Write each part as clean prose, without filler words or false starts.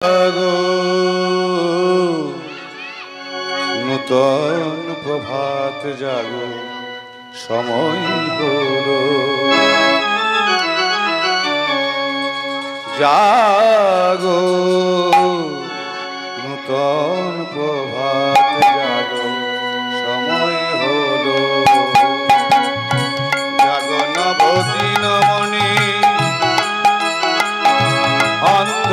জাগো নূতন প্রভাত জাগো সময় হলো জাগো নূতন প্রভাত জাগো সময় হলো জাগো নবদিন মণি অন্ধ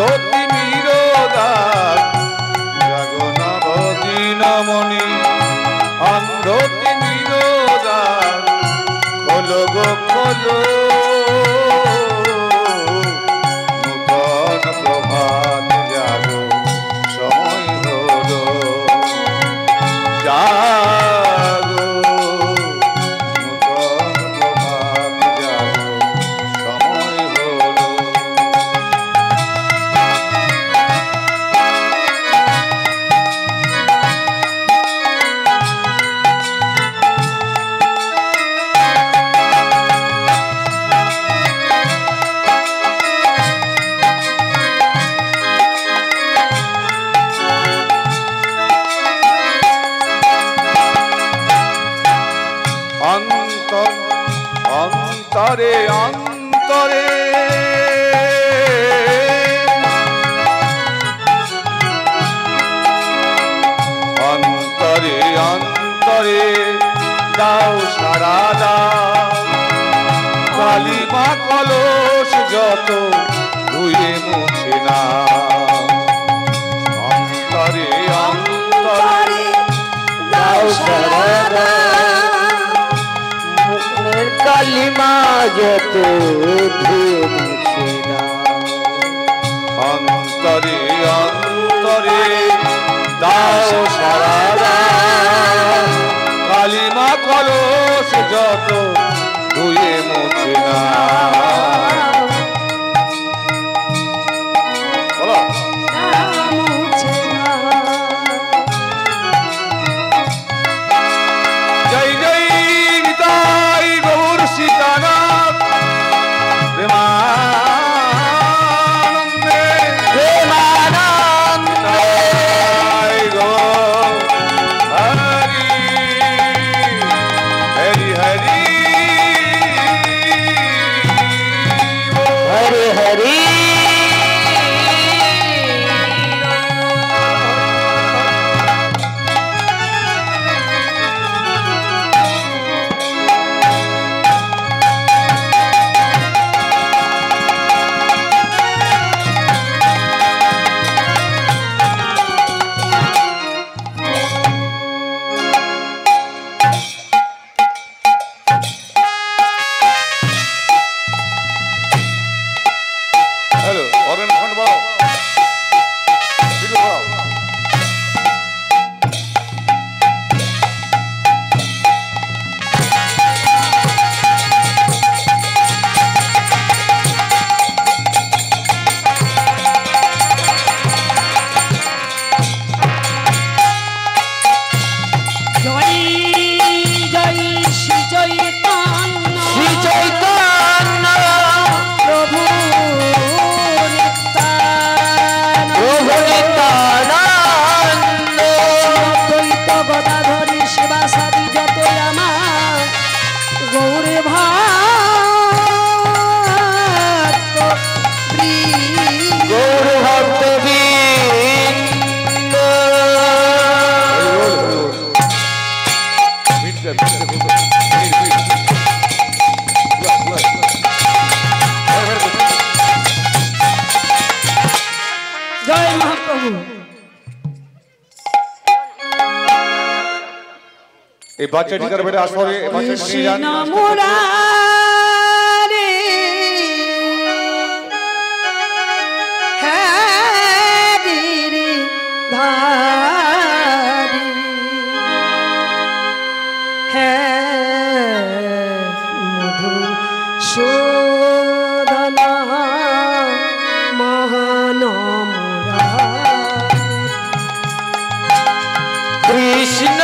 জাগো নবদিন মণি অন্ধ তিমিরোদার খোলো গো খোলো নূতন প্রভাত জাগো সময় হলো জাগো নূতন প্রভাত জাগো সময় হলো অন্তরে অন্তরে অন্তরে অন্তরে দাও সারা দাও কালিমা কলস যত ধুয়ে মুছে না অন্তরে অন্তরে দাও সারা দাও কালিমা যত ধুয়ে মুছে না অন্তরে অন্তরে দাও সারা দাও কালিমা কলস যত ধুয়ে মুছে না এই বাচ্চাটি করে বেটা আসলে এই বাচ্চাটি নিয়ে যান মুরারে হ্যারি ধারি মধু শোধনা মহানমরা কৃষ্ণ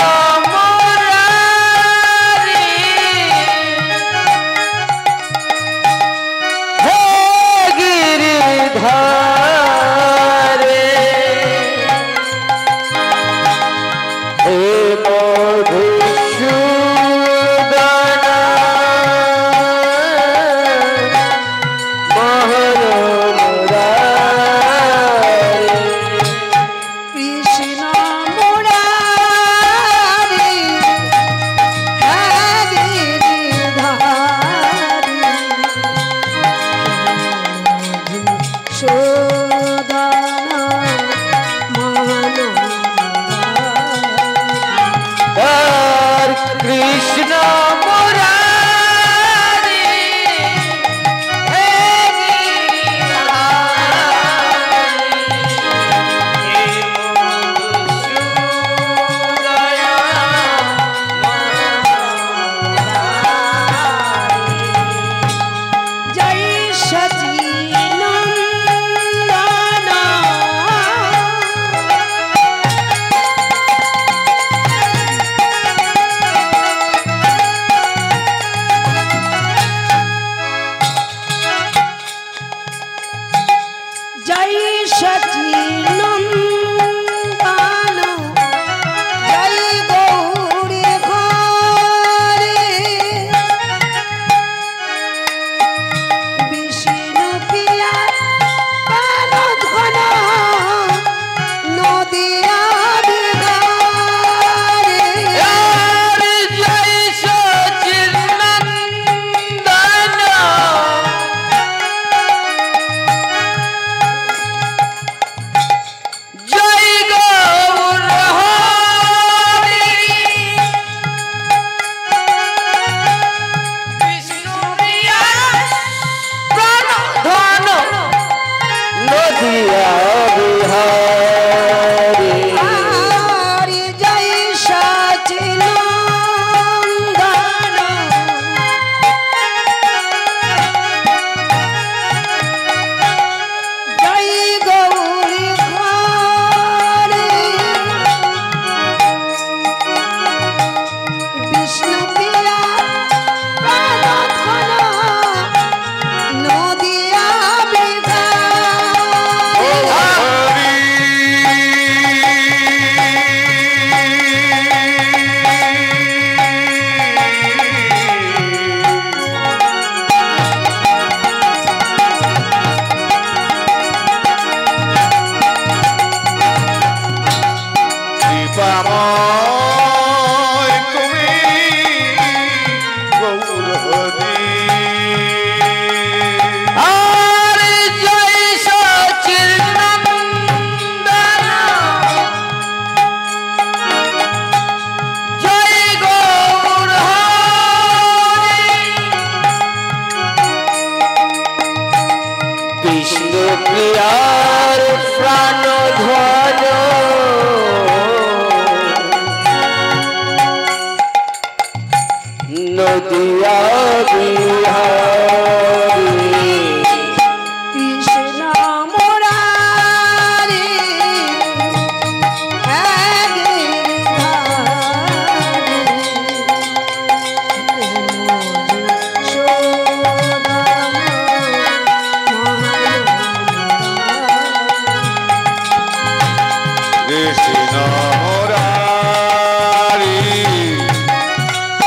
কৃষ্ণ মুরারি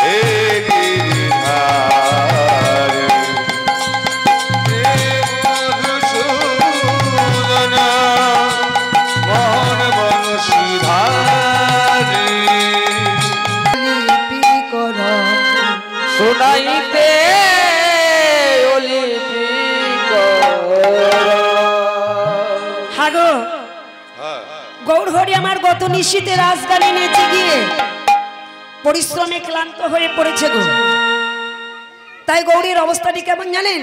হে গিরিধারি হে মধুসূদন মোহন বংশীধারি লিপি কর শোনাইতে লিপি হাগো গৌর হরি আমার গত নিশীতে রাজগানে নেচে গিয়ে পরিশ্রমে ক্লান্ত হয়ে পড়েছে গো। তাই গৌরীর অবস্থাটি কেমন জানেন?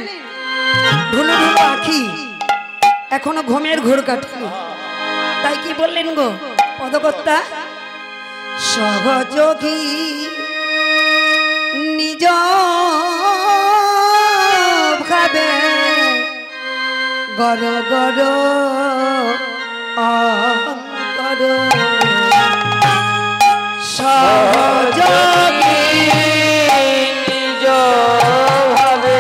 ঢুলো ঢুলো আঁখি, এখনো ঘুমের ঘোর কাটল। তাই কি বললেন গো পদকর্তা? সহযোগী নিজ ভাবে গর গর অন্তর সহযোগী নিজ ভাবে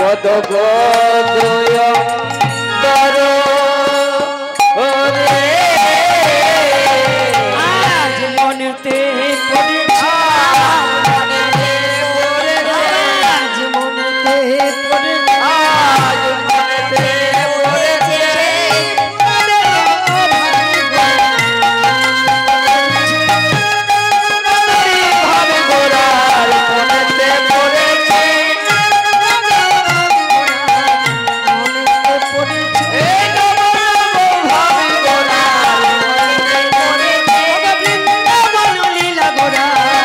গদ গদয় তর ওরে আজ মনেতে পড়েছে, আজ মনেতে পড়েছে, আজ মনেতে পড়েছে ভাবে গোরার মনেতে পড়েছে এই ভাবে গোরার মনেতে পড়েছে বৃন্দাবন লীলা গোরার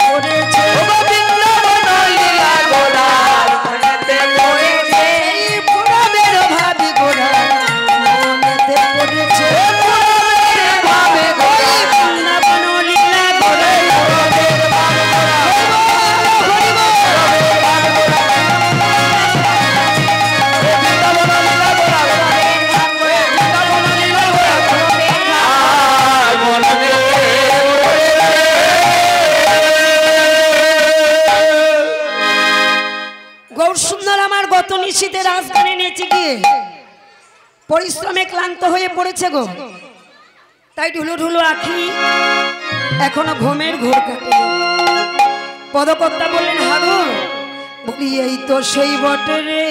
পড়েছে, বৃন্দাবন লীলা গোরার মনেতে পড়েছে পুরবের ভাবি গোরার মনেতে পড়েছে, ভাবে গোরার বৃন্দাবন লীলা গোরার গৌর সুন্দর আমার গত নিশীতে রাজগানে নেচে গিয়ে পরিশ্রমে ক্লান্ত হয়ে পড়েছে গো। তাই ঢুলো ঢুলো আঁখি, এখনো ঘুমের ঘোর কাটে। পদকর্তা বললেন হাগো, বলি এই তো সেই বটে রে,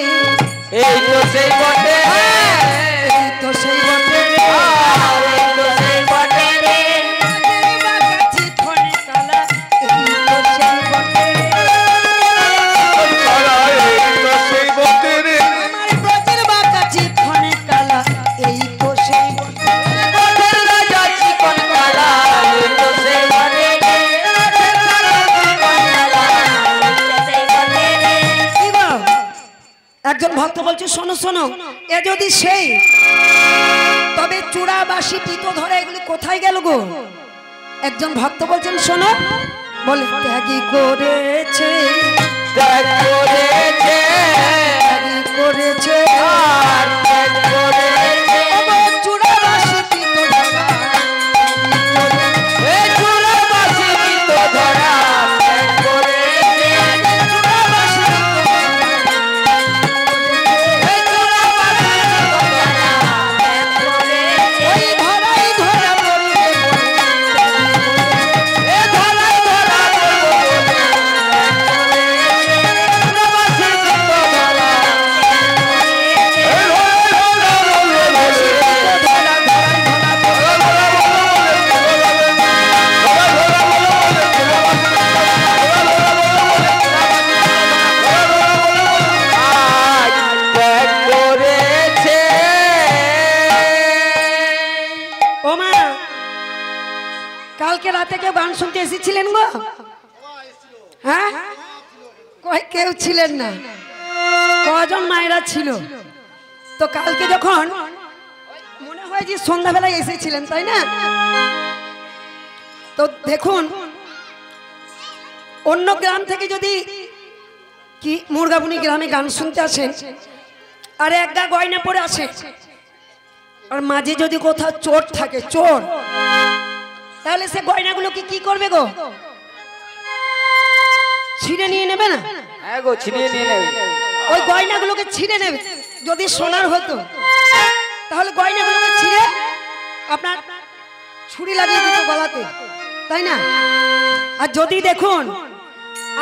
এই তো সেই বটে এই তো সেই বটে রে, এই তো সেই বটে রে বাগাছি ফণে কালা, এই তো সেই বটে রে, সেই বটে রে আমার ব্রজের বাগাছি ফণে কালা, এই তো সেই বটে রে। বটের রাজা চিকন কালা এই তো সেই বটে রে বটের রাজা চিকন কালা এই তো সেই বটে রে কি গো? একজন ভক্ত বলছে শোনো শোনো, এ যদি সেই, তবে চূড়া বাসি পিতো ধরে এগুলি কোথায় গেল গো? একজন ভক্ত বলছেন শোনো, বলে ত্যাগী করেছে, ত্যাগ করেছে ত্যাগী করেছে, আর ত্যাগ করেছে ওগো চূড়া বাসি পিতো ধরা, এই চূড়া বাসি তো ধরা ত্যাগ করেছে চূড়া বাসি পিতো ধরা, এই চূড়া বাসি তো ধরা ত্যাগ করেছে ওই ধরাই ধরা পড়বে এ ধরাই ধরা করব বলে চূড়া বাসি তো ধরা আজ ত্যাগ করেছে ও মা, কালকে রাতে কেউ গান শুনতে এসেছিলেন গো? হ্যাঁ, কই কেউ ছিলেন না। কজন মায়েরা ছিল? তো কালকে যখন মনে হয় যে সন্ধ্যাবেলায় এসেছিলেন, তাই না? তো দেখুন, অন্য গ্রাম থেকে যদি কি মুরগাবুনি গ্রামে গান শুনতে আসেন, আর এক গা গয়না পরে আসে, আর মাঝে যদি কোথাও চোর থাকে, চোর, তাহলে সে গয়নাগুলোকে কি করবে গো? ছিঁড়ে নিয়ে নেবে না? হ্যাঁ গো ছিনিয়ে নিয়ে নেবে ওই গয়নাগুলোকে ছিঁড়ে নেবে। যদি সোনার হতো তাহলে গয়নাগুলোকে ছিঁড়ে আপনার ছুরি লাগিয়ে দিত গলাতে, তাই না? আর যদি দেখুন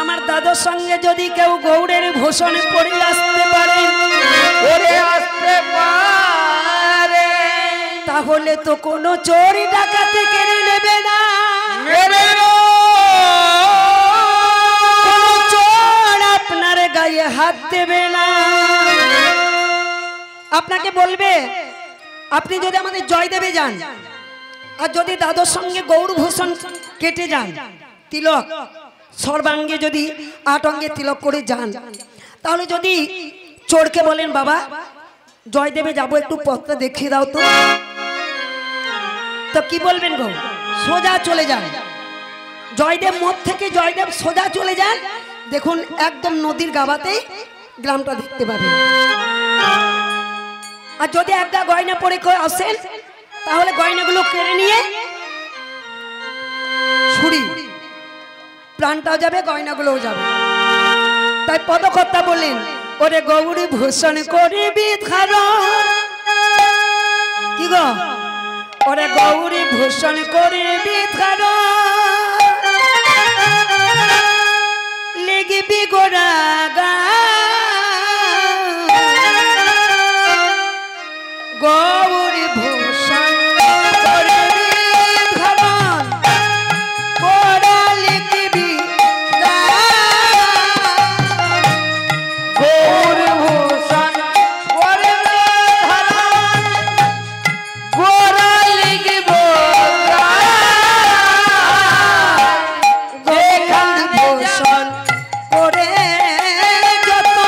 আমার দাদার সঙ্গে যদি কেউ গৌড়ের ভূষণে পড়ে আসতে পারে, তাহলে তো কোনো চোরি ডাকাতি কেড়ে নেবে না, কোনো চোর আপনার গায়ে হাত দেবে না। আপনাকে বলবে আপনি যদি আমাদের জয়দেবে যান আর যদি দাদুর সঙ্গে গৌরভূষণ কেটে যান, তিলক সর্বাঙ্গে যদি 8 অঙ্গে তিলক করে যান, তাহলে যদি চোরকে বলেন বাবা জয়দেবে যাবো একটু পথটা দেখিয়ে দাও তো কি বলবেন গো? সোজা চলে যান জয়দেব মোড় থেকে, জয়দেব সোজা চলে যান, দেখুন একদম নদীর গাবাতেই গ্রামটা দেখতে পাবেন। আর যদি একটা গয়না পরে আসেন তাহলে গয়নাগুলো কেড়ে নিয়ে ছুরি, প্রাণটাও যাবে গয়নাগুলোও যাবে। তাই পদকর্তা বললেন ওরে গৌরী ভূষণ করবি ধারণ, কি গো? ওরে গৌরী ভূষণ করবি ধারণ, লেগবি গোড়া গা গৌরী ভূষণ করবি ধারণ, গোড়া লিখবি গা গৌরী ভূষণ করবি ধারণ, গোড়া লিখব গা গৌরী ভূষণ করে যত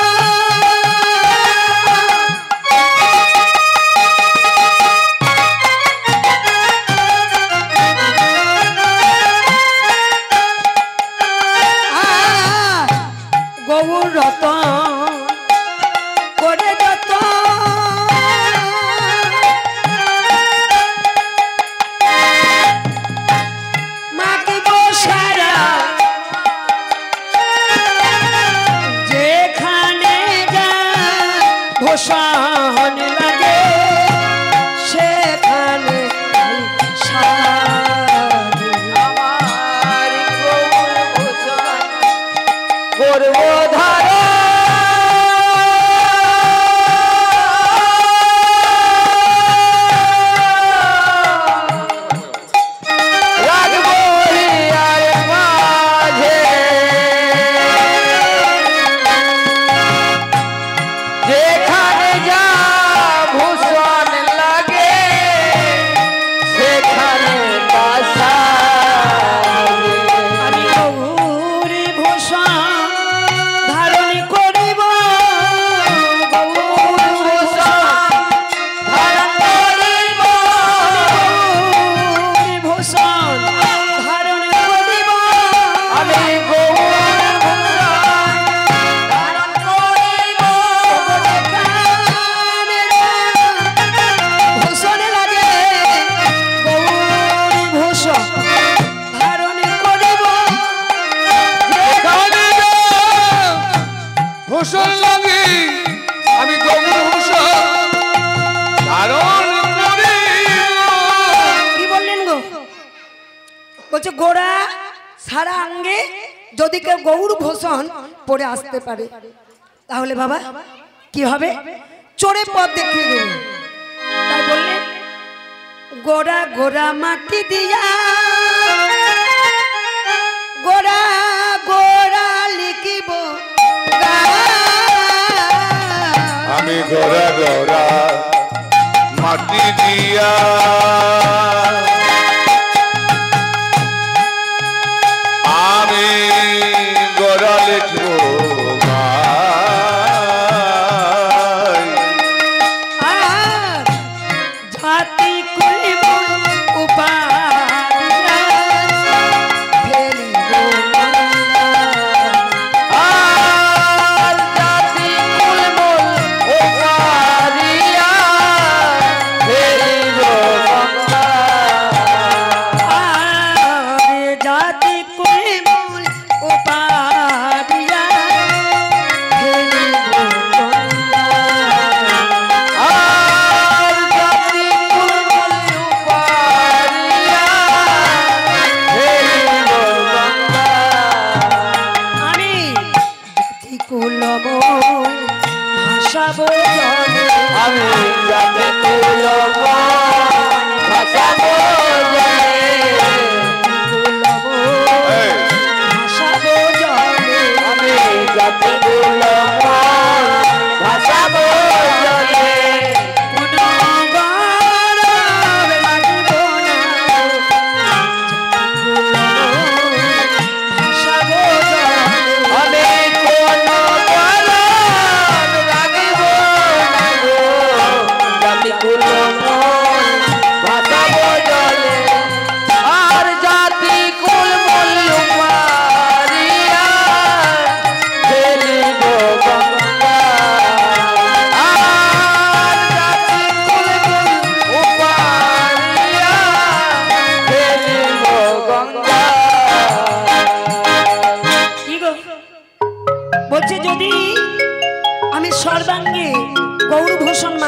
গৌর রতন করে যত মাকে বসারা যেখানে যা ভূষণ লাগে সেখানে সাধু আমার গৌর ভূষণ করব ধারণ, রাখব হিয়ার মাঝে, যেখানে যা ভূষণ লাগে সেখানে বাসা। আমি গৌরী ভূষণ ধারণ করিব, গৌরী ভূষণ ধারণ করিব, গৌরী ভূষণ ধারণ করিব, আমি গৌর ভূষণ ধারণ করিব, ভূষণ লাগে গৌরী ভূষণ ধারণ করিব, যেখানে যা ভূষণ লাগে আমি গৌর ভূষণ ধারণ করি। কি বললেন গো? বলছে গোড়া সারা আঙ্গে যদি কেউ গৌর ভূষণ পরে আসতে পারে তাহলে বাবা কি হবে? চোরে পথ দেখিয়ে দেবে। তাই বললেন গোড়া গোড়া মাটি দিয়া গোড়া গোড়া লিখিব গা। আমি গোরা গোরা মাটি দিয়া আমি গোরা লিখব গাই। আর জাতি করিব উপাধিয়া ফেলিব আর জাতি মূলমূল ওপারিয়া ফেলিব গঙ্গা।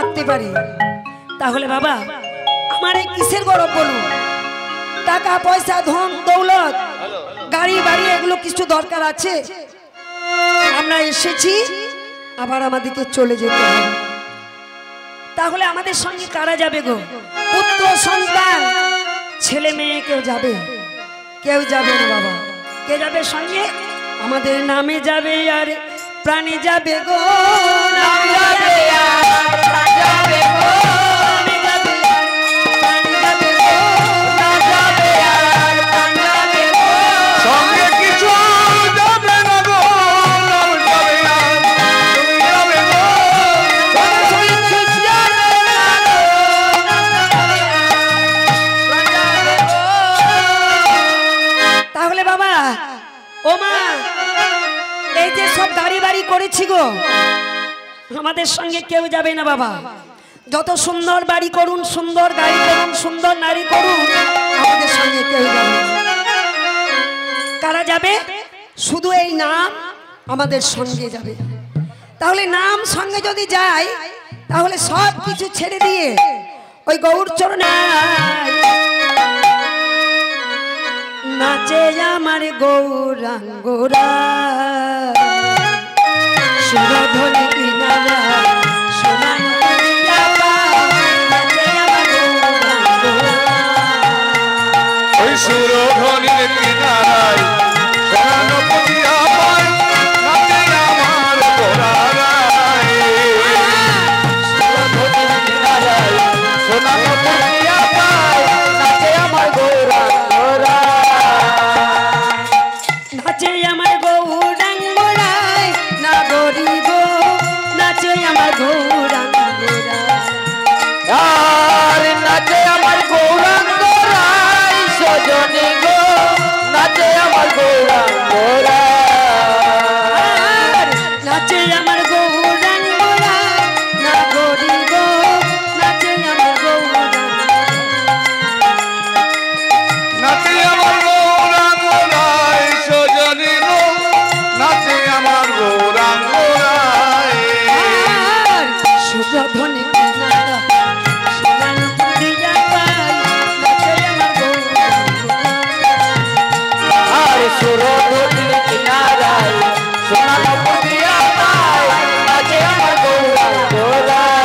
মারতে পারি, তাহলে বাবা আমার এই কিসের গরব বলুন? টাকা পয়সা ধন দৌলত গাড়ি বাড়ি এগুলো কিছু দরকার আছে? আমরা এসেছি আবার আমাদেরকে চলে যেতে হবে। তাহলে আমাদের সঙ্গে কারা যাবে গো? পুত্র সন্তান ছেলে মেয়ে কেউ যাবে? কেউ যাবে না বাবা। কে যাবে সঙ্গে? আমাদের নামে যাবে আর প্রাণে যাবে গো, নামে যাবে আর প্রাণ যাবে গো, নামে যাবে আর প্রাণ যাবে গো, নাম যাবে আর প্রাণ যাবে গো। সঙ্গে কিছু যাবে না গো, নাম যাবে না, তুমি যাবে গো। সঙ্গে কিছু যাবে না গো, নাম যাবে আর প্রাণ যাবে গো। তাহলে বাবা ও মা, এই যে সব গাড়ি বাড়ি করেছি গো, আমাদের সঙ্গে কেউ যাবে না বাবা। যত সুন্দর বাড়ি করুন, সুন্দর গাড়ি করুন, সুন্দর নারী করুন, আমাদের সঙ্গে কেউ যাবে না। কারা যাবে? শুধু এই নাম আমাদের সঙ্গে যাবে। তাহলে নাম সঙ্গে যদি যায়, তাহলে সব কিছু ছেড়ে দিয়ে ওই গৌর চরণায় নাচে আমার গৌরাঙ্গরা, সুরধনী কিনারা সোনার নদিয়া পায়, নাচে আমার গৌরাঙ্গরা। ওই সুরধনীর কিনারায় সোনার নদিয়া পায়, নাচে আমার গোরারায়। সুরধনীর কিনারায় সোনার নদিয়া পায়, নাচে আমার গোরারায়। নাচে আমার গৌরাঙ্গরায় না গরিব, নাচে আমার গৌরাঙ্গরায়। আর নাচে আমার গৌরাঙ্গরায়, সজনী গো, নাচে আমার গৌরাঙ্গরায়। আর নাচে আমার গৌরাঙ্গরায় না গরিব, নাচে আমার গৌরাঙ্গরায়। নাচে আমার গৌরাঙ্গরায়, সজনী গো, নাচে আমার গৌরাঙ্গরায়। আর সুরধনী কিনারা সোনার নদিয়া পায়, নাচে আমার গৌরাঙ্গরায়। আর সুরধনীর কিনারায় সোনার নদিয়া পায়, নাচে আমার গৌরাঙ্গরায়।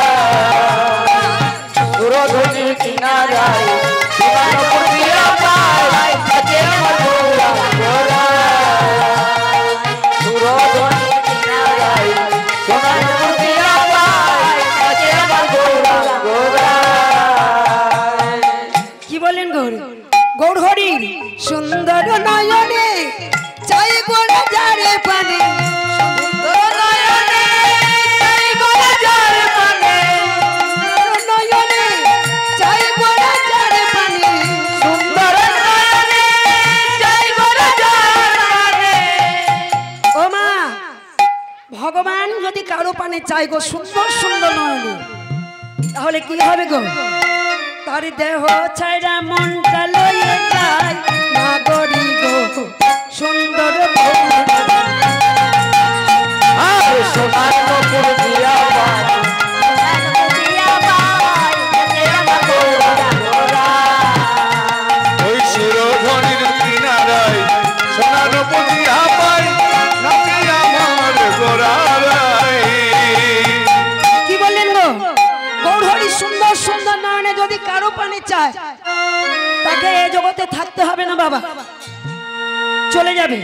সুরধনীর কিনারায় সোনার নদিয়া পায়, নাচে আমার গৌরাঙ্গরায়। সুরধনীর কিনারায় সোনার নদিয়া পায়, নাচে আমার গৌরাঙ্গরায়। কি বলেন গৌর? গৌর হরি সুন্দর নয়নে চাই গোড়া যারে পানে, সুন্দর নয়নে চাই গোড়া যারে পানে, সুন্দর নয়নে চাই গোড়া যারে পানে, সুন্দর নয়নে চাই গোড়া যারে পানে। ও মা, ভগবান যদি কারো পানে চাই গো সুন্দর সুন্দর নয়নে, তাহলে কি হবে গো? তার দেহ ছাড়া মনটা লয়ে যায় না গরি গো, সুন্দর আর সোনার নদিয়া পায়, সোনার নদিয়া পায়, নাচে আমার গৌরাঙ্গরায়। ওই সুরধনীর কিনারায় সোনার নদিয়া পায়, নাচে আমার গোরারায়। কি বললেন গো? গৌর হরি সুন্দর সুন্দর নয়নে যদি কারো পানে চায়, তাকে এই জগতে থাকতে হবে না বাবা, চলে যাবে।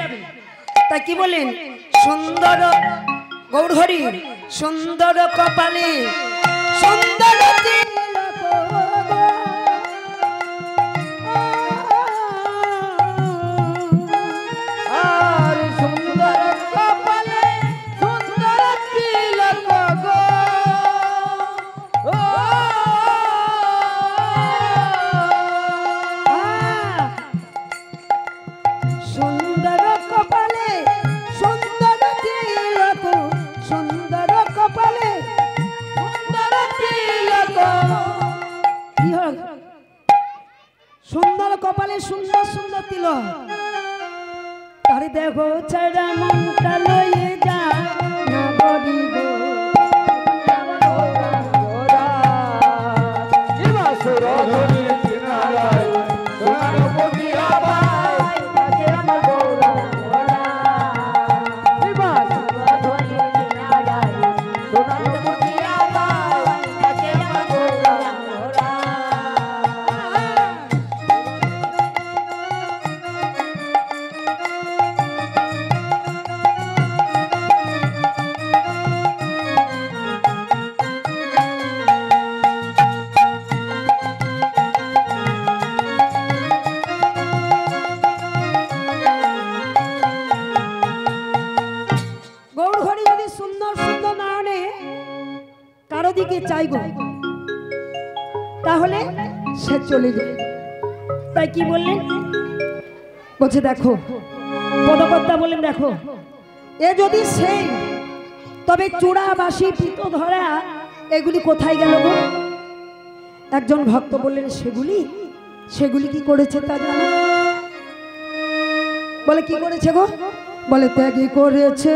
তা কি বলেন? সুন্দর গৌর হরি সুন্দর কপালে সুন্দর তিলক গো। আর সুন্দর কপালে সুন্দর তিলক গো। সুন্দর কপালে সুন্দর তিলক, সুন্দর কপালে সুন্দর তিলক। কি হল? সুন্দর কপালে সুন্দর সুন্দর তিলক, তার দেহ ছাড়া মনটা লয়ে যায় না গরিব। তাহলে সে চলে গেল। তাই কি বললেন? বলছে দেখো, পদকর্তা বললেন দেখো, এ যদি সেই, তবে চূড়া বাসি পিত ধরা এগুলি কোথায় গেল গো? একজন ভক্ত বললেন সেগুলি সেগুলি কি করেছে তা জানো? বলে কি করেছে গো? বলে ত্যাগী করেছে,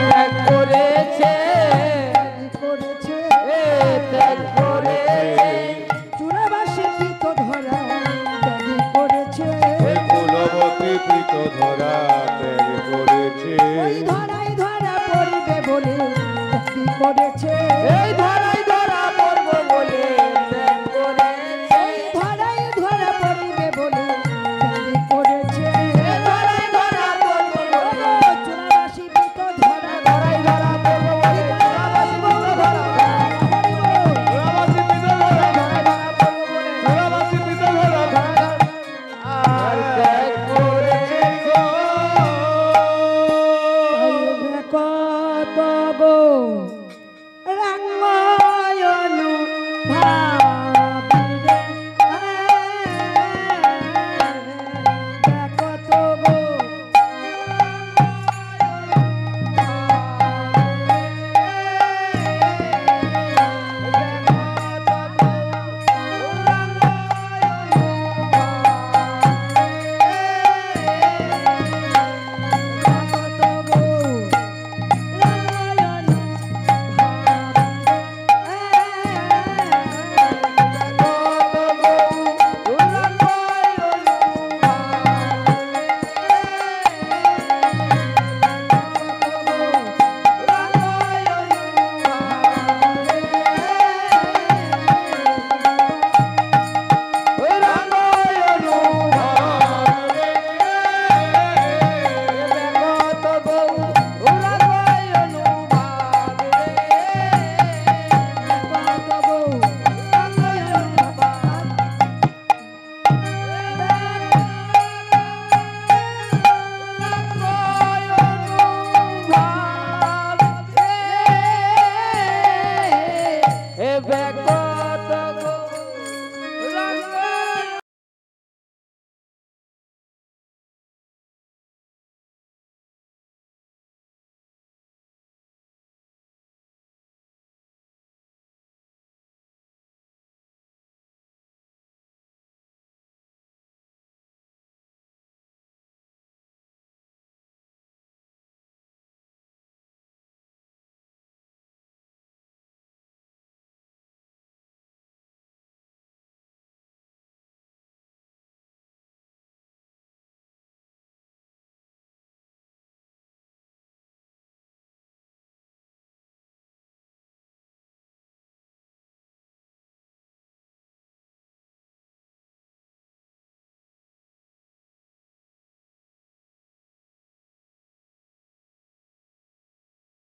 ত্যাগ করেছে, করেছে ত্যাগ করেছে, চূড়াবাসী পিত ধরা ত্যাগী করেছে, কুলবতী প্রীত ধরা ত্যাগ করেছে, ওই ধরাই ধরা পড়বে বলে ত্যাগী করেছে, এই ধরাই ধরা পড়ব বলে ত্যাগ করেছে, ওই ধরাই ধরা পড়বে বলে ত্যাগী করেছে, এই ধরাই ধরা পড়ব বলে, চূড়াবাসী পিত ধরা ধরাই ধরা পড়ব বলে, চূড়াবাসী পিত ধরা, চূড়াবাসী প্রীত ধরা, ধরাই ধরা পড়ব বলে, চূড়াবাসী প্রীত ধরা আর ত্যাগ করেছে গো। কত গো রাঙ্গয়ন ভাবিরে, কত গো এ বেক